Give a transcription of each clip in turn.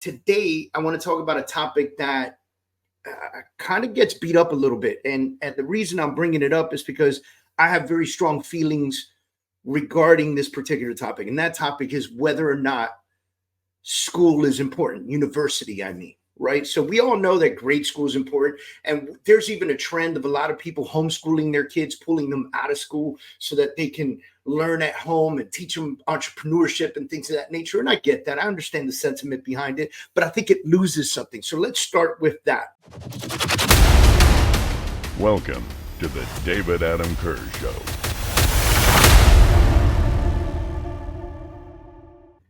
Today, I want to talk about a topic that kind of gets beat up a little bit. And the reason I'm bringing it up is because I have very strong feelings regarding this particular topic. And that topic is whether or not school is important, university, I mean. Right. So we all know that grade school is important. And there's even a trend of a lot of people homeschooling their kids, pulling them out of school so that they can learn at home and teach them entrepreneurship and things of that nature. And I get that. I understand the sentiment behind it, but I think it loses something. So let's start with that. Welcome to the David Adam Kurz Show.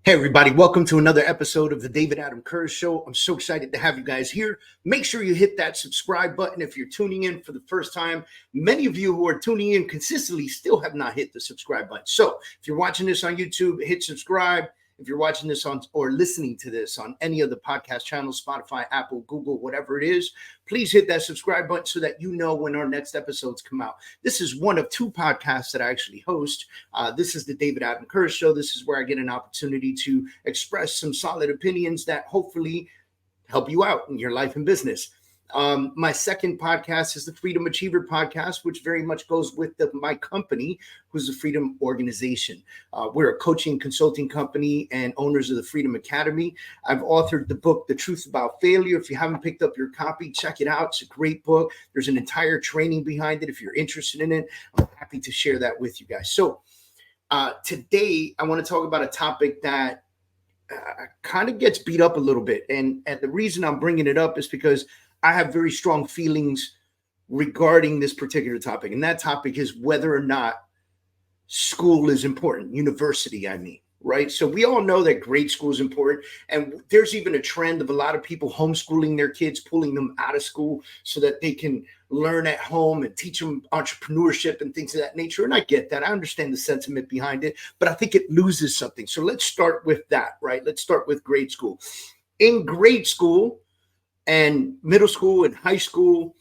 Hey, everybody. Welcome to another episode of the David Adam Kurz Show. I'm so excited to have you guys here. Make sure you hit that subscribe button if you're tuning in for the first time. Many of you who are tuning in consistently still have not hit the subscribe button. So if you're watching this on YouTube, hit subscribe. If you're watching this on or listening to this on any of the podcast channels, Spotify, Apple, Google, whatever it is, please hit that subscribe button so that you know when our next episodes come out. This is one of two podcasts that I actually host. This is the David Adam Kurz Show. This is where I get an opportunity to express some solid opinions that hopefully help you out in your life and business. My second podcast is the Freedom Achiever podcast, which very much goes with my company, who's the Freedom Organization. We're a coaching consulting company and owners of the Freedom Academy. I've authored the book, The Truth About Failure. If you haven't picked up your copy, check it out. It's a great book. There's an entire training behind it. If you're interested in it, I'm happy to share that with you guys. So today I want to talk about a topic that kind of gets beat up a little bit. And the reason I'm bringing it up is because I have very strong feelings regarding this particular topic. And that topic is whether or not school is important, university, I mean. Right. So we all know that grade school is important. And there's even a trend of a lot of people homeschooling their kids, pulling them out of school so that they can learn at home and teach them entrepreneurship and things of that nature. And I get that. I understand the sentiment behind it, but I think it loses something. So let's start with that. Right. Let's start with grade school. In grade school and middle school and high school,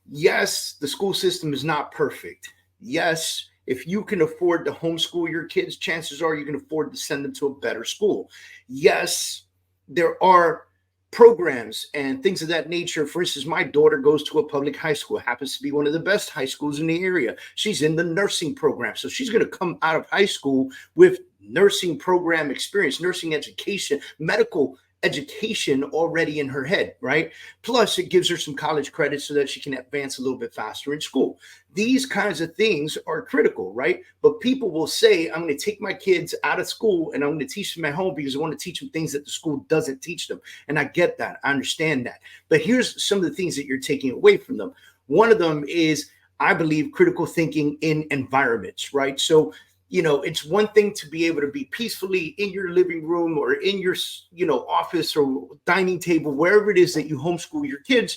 yes, the school system is not perfect. Yes, if you can afford to homeschool your kids, chances are you can afford to send them to a better school. Yes, there are programs and things of that nature. For instance, my daughter goes to a public high school. It happens to be one of the best high schools in the area. She's in the nursing program. So she's going to come out of high school with nursing program experience, nursing education, medical education already in her head, right? Plus, it gives her some college credit so that she can advance a little bit faster in school. These kinds of things are critical, right? But people will say, I'm going to take my kids out of school and I'm going to teach them at home because I want to teach them things that the school doesn't teach them. And I get that. I understand that. But here's some of the things that you're taking away from them. One of them is, I believe, critical thinking in environments, right? So it's one thing to be able to be peacefully in your living room or in your, office or dining table, wherever it is that you homeschool your kids.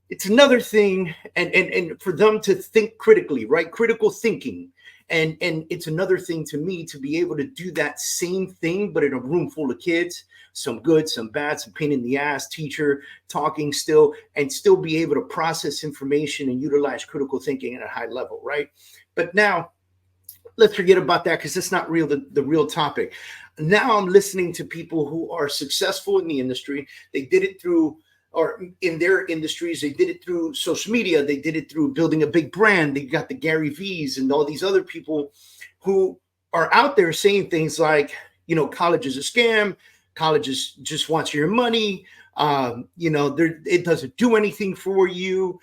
It's another thing, and for them to think critically, right? Critical thinking. And it's another thing to me to be able to do that same thing, but in a room full of kids, some good, some bad, some pain in the ass, teacher talking still, and still be able to process information and utilize critical thinking at a high level, right? But now, let's forget about that because that's not the real topic. Now I'm listening to people who are successful in the industry. They did it through, or in their industries, they did it through social media. They did it through building a big brand. They got the Gary V's and all these other people who are out there saying things like, college is a scam. College just wants your money. It doesn't do anything for you.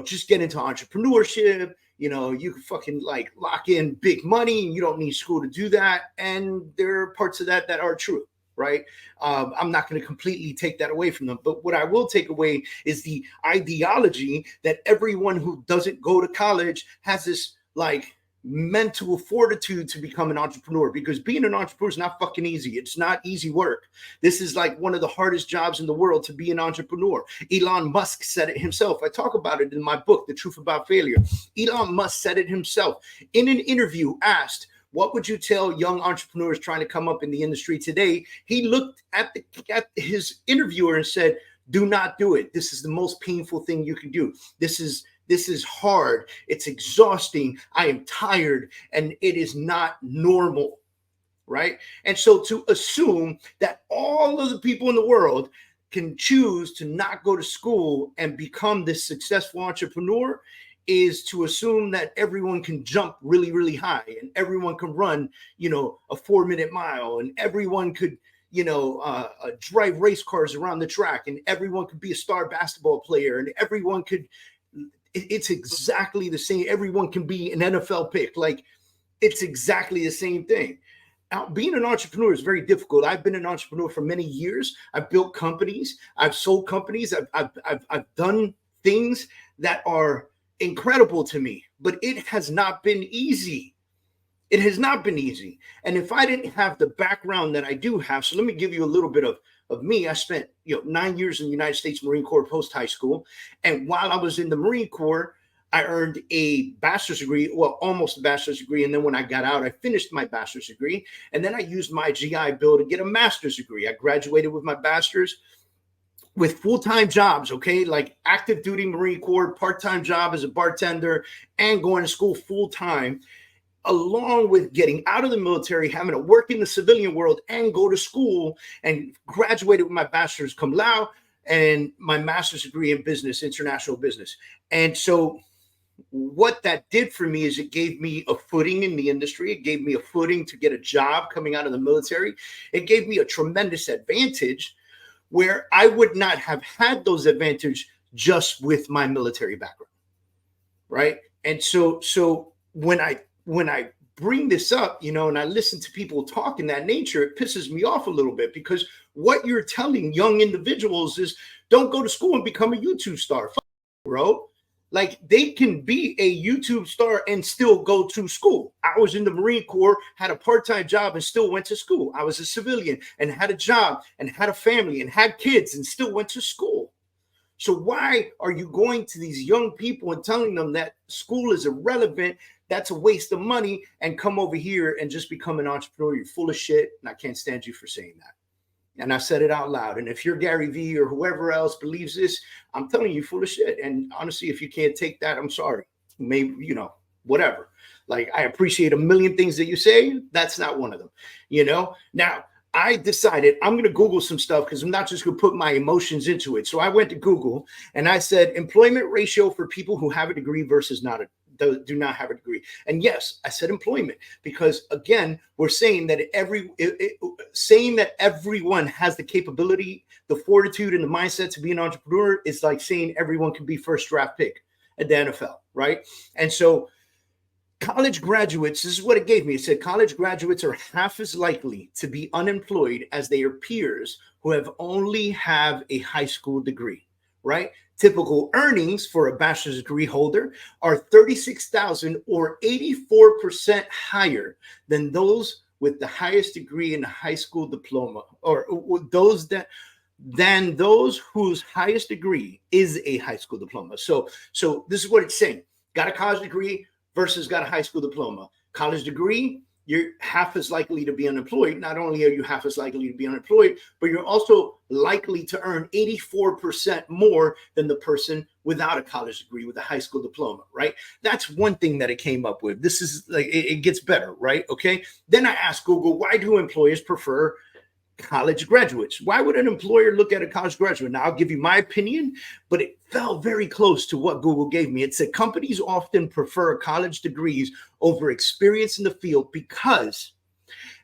Just get into entrepreneurship. You can fucking lock in big money and you don't need school to do that. And there are parts of that are true, right? I'm not going to completely take that away from them. But what I will take away is the ideology that everyone who doesn't go to college has this mental fortitude to become an entrepreneur, because being an entrepreneur is not fucking easy. It's not easy work. This is one of the hardest jobs in the world, to be an entrepreneur. Elon Musk said it himself. I talk about it in my book, The Truth About Failure. Elon Musk said it himself in an interview, asked, what would you tell young entrepreneurs trying to come up in the industry today? He looked at his interviewer and said, do not do it. This is the most painful thing you can do. This is hard. It's exhausting. I am tired, and it is not normal. right? And so to assume that all of the people in the world can choose to not go to school and become this successful entrepreneur is to assume that everyone can jump really, really high and everyone can run, a 4-minute mile, and everyone could, drive race cars around the track, and everyone could be a star basketball player, and everyone could, it's exactly the same. Everyone can be an NFL pick. Like, it's exactly the same thing. Now, being an entrepreneur is very difficult. I've been an entrepreneur for many years. I've built companies. I've sold companies. I've done things that are incredible to me, but it has not been easy. It has not been easy. And if I didn't have the background that I do have, so let me give you a little bit of me. I spent 9 years in the United States Marine Corps post high school. And while I was in the Marine Corps, I earned a bachelor's degree, well, almost a bachelor's degree. And then when I got out, I finished my bachelor's degree. And then I used my GI Bill to get a master's degree. I graduated with my bachelor's with full-time jobs, okay? Like active duty Marine Corps, part-time job as a bartender, and going to school full-time, along with getting out of the military, having to work in the civilian world and go to school, and graduated with my bachelor's cum laude and my master's degree in business, international business. And so what that did for me is it gave me a footing in the industry. It gave me a footing to get a job coming out of the military. It gave me a tremendous advantage where I would not have had those advantages just with my military background, right? And so when I bring this up, and I listen to people talk in that nature, it pisses me off a little bit, because what you're telling young individuals is, don't go to school and become a YouTube star, bro. Like, they can be a YouTube star and still go to school. I was in the Marine Corps, had a part-time job, and still went to school. I was a civilian and had a job and had a family and had kids and still went to school. So why are you going to these young people and telling them that school is irrelevant, that's a waste of money, and come over here and just become an entrepreneur? You're full of shit, and I can't stand you for saying that. And I said it out loud. And if you're Gary Vee or whoever else believes this, I'm telling you, full of shit. And honestly, if you can't take that, I'm sorry. Maybe, whatever. Like, I appreciate a million things that you say. That's not one of them, Now, I decided I'm going to Google some stuff, because I'm not just going to put my emotions into it. So I went to Google and I said, employment ratio for people who have a degree versus do not have a degree. And yes, I said employment, because again, we're saying that saying that everyone has the capability, the fortitude, and the mindset to be an entrepreneur is like saying everyone can be first draft pick at the NFL, right? And so college graduates, this is what it gave me. It said college graduates are half as likely to be unemployed as their peers who only have a high school degree, right? Typical earnings for a bachelor's degree holder are $36,000, or 84% higher than those with the highest degree in a high school diploma, or than those whose highest degree is a high school diploma. So this is what it's saying. Got a college degree versus got a high school diploma. College degree, you're half as likely to be unemployed. Not only are you half as likely to be unemployed, but you're also likely to earn 84% more than the person without a college degree with a high school diploma, right? That's one thing that it came up with. This is like, it gets better, right? Okay. Then I asked Google, why do employers prefer college graduates? Why would an employer look at a college graduate? Now, I'll give you my opinion, but it fell very close to what Google gave me. It said companies often prefer college degrees over experience in the field because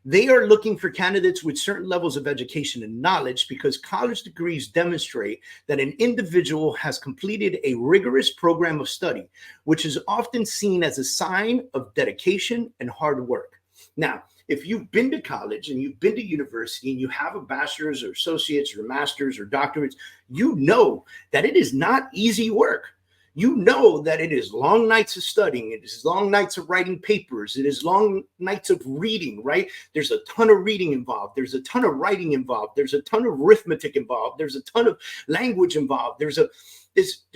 they are looking for candidates with certain levels of education and knowledge, because college degrees demonstrate that an individual has completed a rigorous program of study, which is often seen as a sign of dedication and hard work. Now, if you've been to college and you've been to university and you have a bachelor's or associate's or master's or doctorates, you know that it is not easy work. You know that it is long nights of studying. It is long nights of writing papers. It is long nights of reading, right? There's a ton of reading involved. There's a ton of writing involved. There's a ton of arithmetic involved. There's a ton of language involved. There's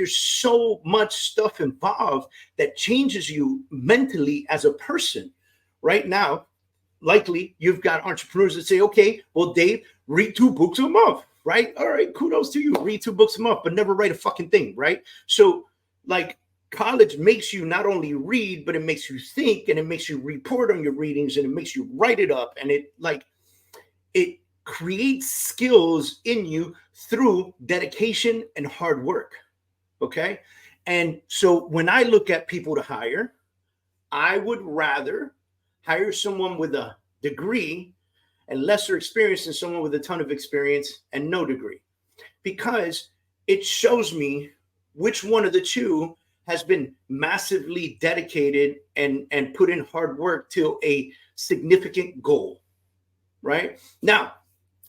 so much stuff involved that changes you mentally as a person. Right now, likely you've got entrepreneurs that say, okay, well, Dave, read 2 books a month, right? All right, kudos to you. Read 2 books a month, but never write a fucking thing, right? So like, college makes you not only read, but it makes you think, and it makes you report on your readings, and it makes you write it up, and it creates skills in you through dedication and hard work. Okay. And so when I look at people to hire, I would rather hire someone with a degree and lesser experience than someone with a ton of experience and no degree, because it shows me which one of the two has been massively dedicated and put in hard work to a significant goal. Right now,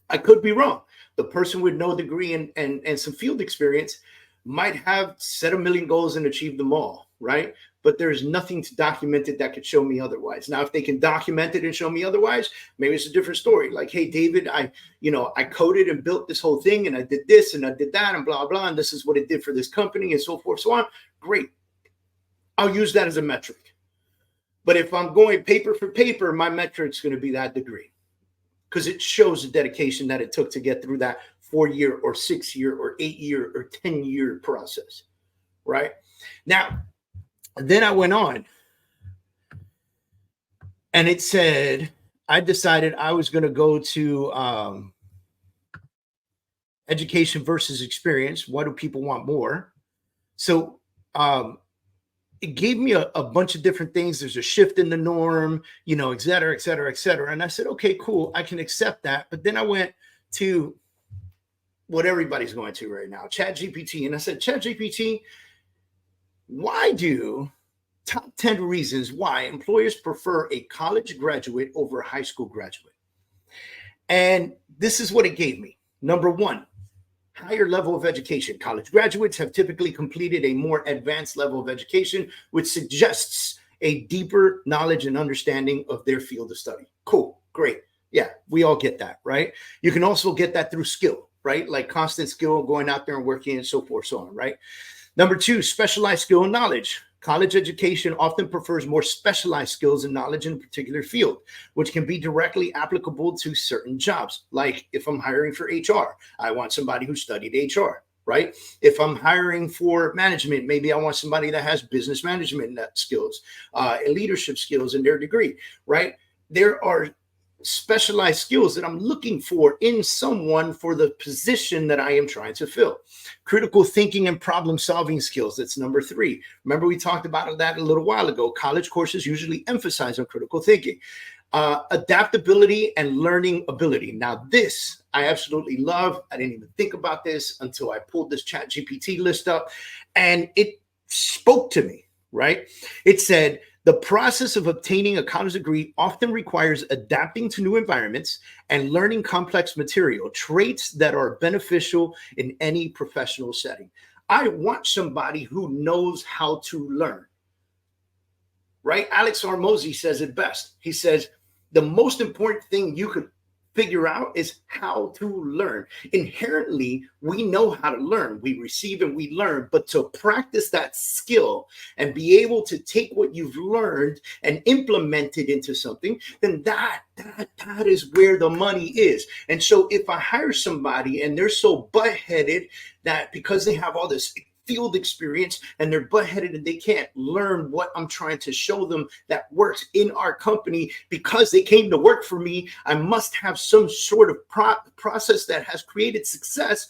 I could be wrong. The person with no degree and some field experience might have set a million goals and achieved them all, right? But there's nothing to document it that could show me otherwise. Now, if they can document it and show me otherwise, maybe it's a different story. Like, hey, David, I coded and built this whole thing, and I did this and I did that and blah, blah, and this is what it did for this company and so forth, so on. Great. I'll use that as a metric. But if I'm going paper for paper, my metric's going to be that degree, because it shows the dedication that it took to get through that 4-year or 6-year or 8-year or 10-year process, right? Now, then I went on, and it said, I decided I was going to go to education versus experience. What do people want more? So it gave me a bunch of different things. There's a shift in the norm, et cetera, et cetera, et cetera. And I said, okay, cool, I can accept that. But then I went to what everybody's going to right now, ChatGPT. And I said, ChatGPT, why do top 10 reasons why employers prefer a college graduate over a high school graduate? And this is what it gave me. Number one, higher level of education. College graduates have typically completed a more advanced level of education, which suggests a deeper knowledge and understanding of their field of study. Cool, great. Yeah, we all get that, right? You can also get that through skill, right? Like constant skill, going out there and working and so forth, so on, right? Number two, specialized skill and knowledge. College education often prefers more specialized skills and knowledge in a particular field, which can be directly applicable to certain jobs. Like if I'm hiring for HR, I want somebody who studied HR, right? If I'm hiring for management, maybe I want somebody that has business management skills, leadership skills in their degree, right? There are specialized skills that I'm looking for in someone for the position that I am trying to fill. Critical thinking and problem solving skills. That's number three. Remember, we talked about that a little while ago. College courses usually emphasize on critical thinking. Adaptability and learning ability. Now, this I absolutely love. I didn't even think about this until I pulled this ChatGPT list up, and it spoke to me, right? It said, the process of obtaining a college degree often requires adapting to new environments and learning complex material, traits that are beneficial in any professional setting. I want somebody who knows how to learn, right? Alex Hormozi says it best. He says, the most important thing you could figure out is how to learn. Inherently, we know how to learn. We receive and we learn, but to practice that skill and be able to take what you've learned and implement it into something, then that is where the money is. And so if I hire somebody and they're so butt-headed that because they have all this field experience and they're butt-headed and they can't learn what I'm trying to show them that works in our company because they came to work for me, I must have some sort of process that has created success.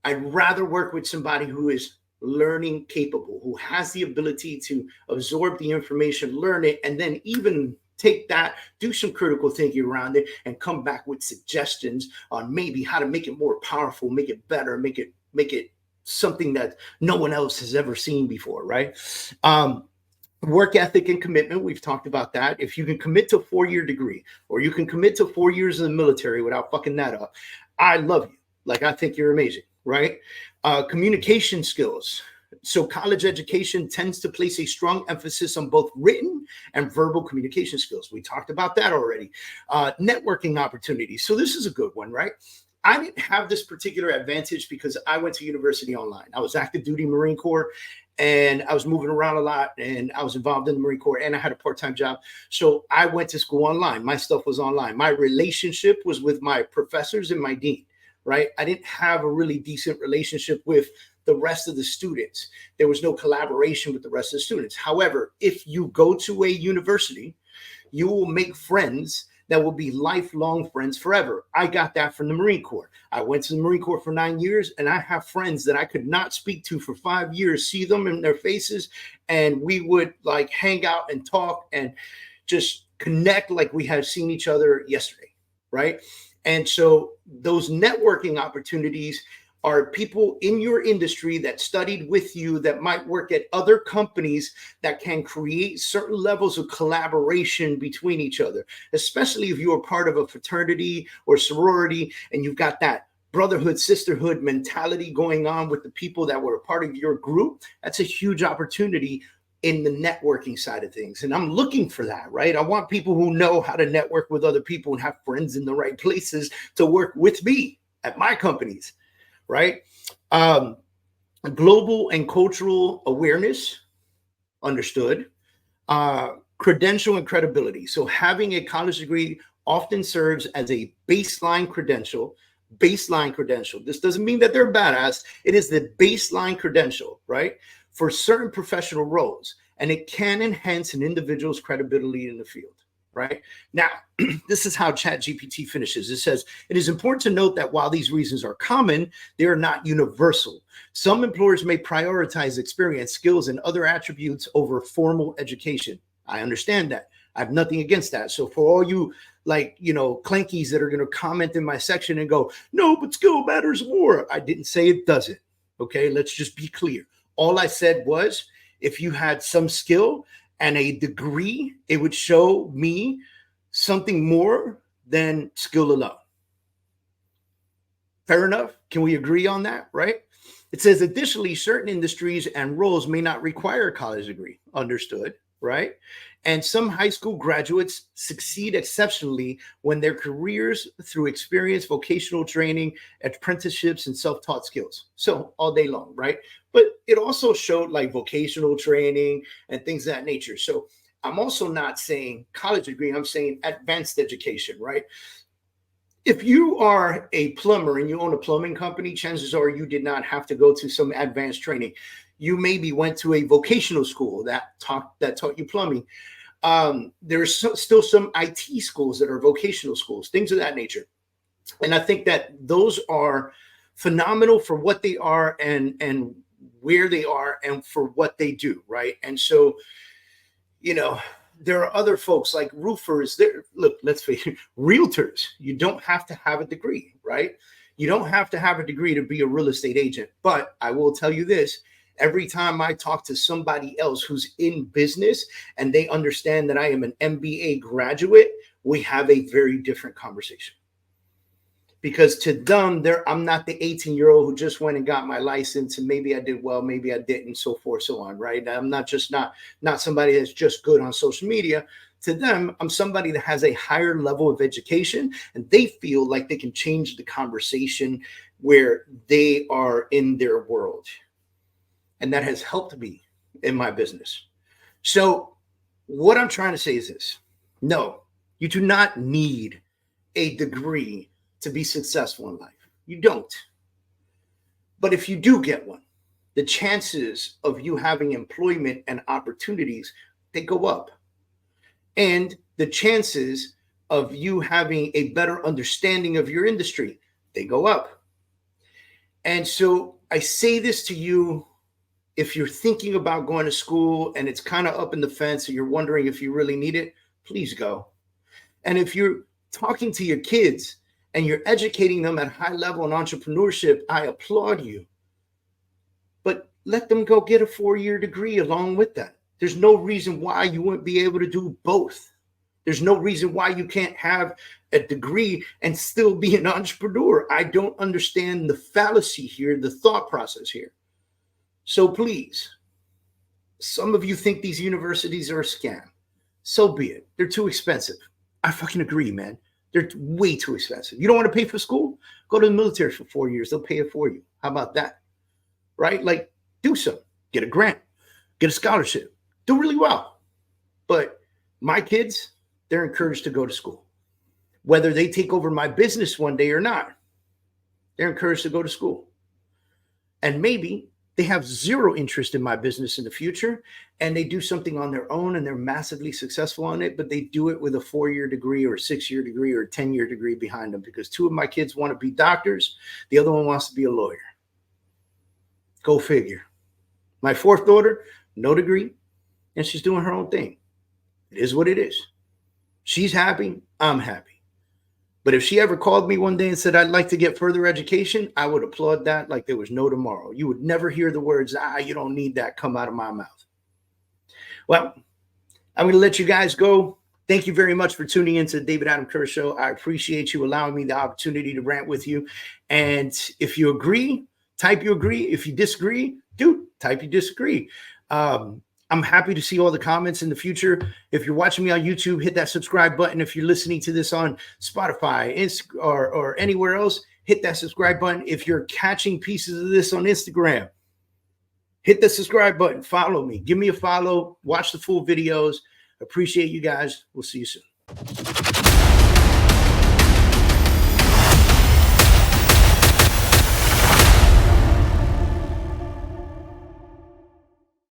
I'd rather work with somebody who is learning capable, who has the ability to absorb the information, learn it, and then even take that, do some critical thinking around it, and come back with suggestions on maybe how to make it more powerful, make it better, make it something that no one else has ever seen before, right? Work ethic and commitment, we've talked about that. If you can commit to a 4-year degree, or you can commit to 4 years in the military without fucking that up, I love you. Like, I think you're amazing, right? Communication skills. So college education tends to place a strong emphasis on both written and verbal communication skills. We talked about that already. Networking opportunities. So this is a good one, right? I didn't have this particular advantage because I went to university online. I was active duty Marine Corps, and I was moving around a lot, and I was involved in the Marine Corps, and I had a part-time job. So I went to school online. My stuff was online. My relationship was with my professors and my dean, right? I didn't have a really decent relationship with the rest of the students. There was no collaboration with the rest of the students. However, if you go to a university, you will make friends that will be lifelong friends forever. I got that from the Marine Corps. I went to the Marine Corps for 9 years, and I have friends that I could not speak to for 5 years, see them in their faces, and we would like hang out and talk and just connect like we had seen each other yesterday, right? And so those networking opportunities are people in your industry that studied with you that might work at other companies that can create certain levels of collaboration between each other, especially if you are part of a fraternity or sorority and you've got that brotherhood, sisterhood mentality going on with the people that were a part of your group. That's a huge opportunity in the networking side of things. And I'm looking for that, right? I want people who know how to network with other people and have friends in the right places to work with me at my companies. Right? Global and cultural awareness, understood. Credential and credibility. So having a college degree often serves as a baseline credential. This doesn't mean that they're badass. It is the baseline credential, right? For certain professional roles. And it can enhance an individual's credibility in the field. Right now, this is how ChatGPT finishes. It says, it is important to note that while these reasons are common, they are not universal. Some employers may prioritize experience, skills, and other attributes over formal education. I understand that. I have nothing against that. So for all you clankies that are going to comment in my section and go, no, but skill matters more. I didn't say it doesn't. Okay, let's just be clear. All I said was if you had some skill and a degree, it would show me something more than skill alone. Fair enough? Can we agree on that, right? It says, additionally, certain industries and roles may not require a college degree. Understood, right? And some high school graduates succeed exceptionally when their careers through experience, vocational training, apprenticeships, and self-taught skills. So all day long, right? But it also showed like vocational training and things of that nature. So I'm also not saying college degree, I'm saying advanced education, right? If you are a plumber and you own a plumbing company, chances are you did not have to go to some advanced training. You maybe went to a vocational school that taught you plumbing. There's still some IT schools that are vocational schools, things of that nature. And I think that those are phenomenal for what they are and where they are and for what they do, right? And so, there are other folks like roofers. Look, let's face it, realtors. You don't have to have a degree, right? You don't have to have a degree to be a real estate agent. But I will tell you this. Every time I talk to somebody else who's in business and they understand that I am an MBA graduate, we have a very different conversation. Because to them, I'm not the 18-year-old who just went and got my license and maybe I did well, maybe I didn't, so forth, so on, right? I'm not somebody that's just good on social media. To them, I'm somebody that has a higher level of education and they feel like they can change the conversation where they are in their world. And that has helped me in my business. So what I'm trying to say is this. No, you do not need a degree to be successful in life. You don't. But if you do get one, the chances of you having employment and opportunities, they go up. And the chances of you having a better understanding of your industry, they go up. And so I say this to you, if you're thinking about going to school and it's kind of up in the fence and you're wondering if you really need it, please go. And if you're talking to your kids and you're educating them at high level in entrepreneurship, I applaud you. But let them go get a 4-year degree along with that. There's no reason why you wouldn't be able to do both. There's no reason why you can't have a degree and still be an entrepreneur. I don't understand the fallacy here, the thought process here. So please, some of you think these universities are a scam. So be it. They're too expensive. I fucking agree, man. They're way too expensive. You don't want to pay for school? Go to the military for 4 years. They'll pay it for you. How about that? Right? Like, do something. Get a grant. Get a scholarship. Do really well. But my kids, they're encouraged to go to school. Whether they take over my business one day or not, they're encouraged to go to school. And maybe they have zero interest in my business in the future, and they do something on their own and they're massively successful on it, but they do it with a 4-year degree or a 6-year degree or a 10-year degree behind them, because 2 of my kids want to be doctors. The other one wants to be a lawyer. Go figure. My 4th daughter, no degree, and she's doing her own thing. It is what it is. She's happy. I'm happy. But if she ever called me one day and said, I'd like to get further education, I would applaud that like there was no tomorrow. You would never hear the words, you don't need that, come out of my mouth. Well, I'm going to let you guys go. Thank you very much for tuning into the David Adam Kurz Show. I appreciate you allowing me the opportunity to rant with you. And if you agree, type you agree. If you disagree, dude, type you disagree. I'm happy to see all the comments in the future. If you're watching me on YouTube, hit that subscribe button. If you're listening to this on Spotify or anywhere else, hit that subscribe button. If you're catching pieces of this on Instagram, hit the subscribe button. Follow me. Give me a follow. Watch the full videos. Appreciate you guys. We'll see you soon.